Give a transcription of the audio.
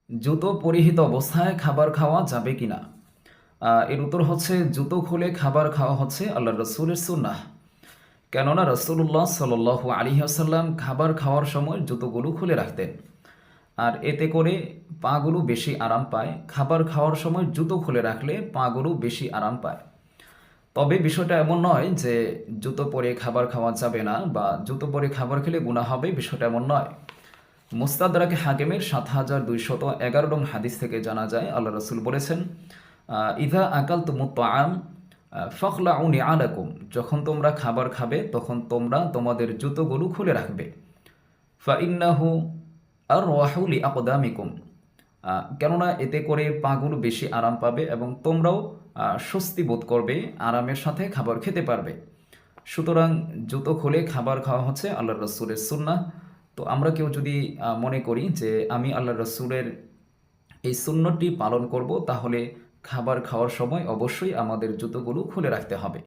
জুতো পরিহিত অবস্থায় খাবার খাওয়া যাবে কিনা? এর উত্তর হচ্ছে জুতো খুলে খাবার খাওয়া হচ্ছে আল্লাহ রসুলের সুন্নাহ। কেননা রসুল্লাহ সাল্লাল্লাহু আলাইহি ওয়াসাল্লাম খাবার খাওয়ার সময় জুতোগুলো খুলে রাখতেন। আর এতে করে পাগুলো বেশি আরাম পায়। খাবার খাওয়ার সময় জুতো খুলে রাখলে পাগুলো বেশি আরাম পায়। তবে বিষয়টা এমন নয় যে জুতো পরে খাবার খাওয়া যাবে না বা জুতো পরে খাবার খেলে গুনাহ হবে, বিষয়টা এমন নয়। মুস্তাদরাকে হাকিমের ৭,২১১ নং হাদিস থেকে জানা যায় আল্লাহ রসুল বলেছেন, ইদা আকাল তুমুত্তাআম ফখলাউ নিআলাকুম, যখন তোমরা খাবার খাবে তখন তোমরা তোমাদের জুতোগুলো খুলে রাখবে। ফাইন্নাহু আরওয়াহু লিআকদামিকুম, কেননা এতে করে পাগুলো বেশি আরাম পাবে এবং তোমরাও স্বস্তি বোধ করবে, আরামের সাথে খাবার খেতে পারবে। সুতরাং জুতো খুলে খাবার খাওয়া হচ্ছে আল্লাহ রসুলের সুন্নাহ। তো আমরা কেউ যদি মনে করি যে আমি আল্লাহ রসুলের এই সুন্নতটি পালন করব, তাহলে খাবার খাওয়ার সময় অবশ্যই আমাদের জুতোগুলো খুলে রাখতে হবে।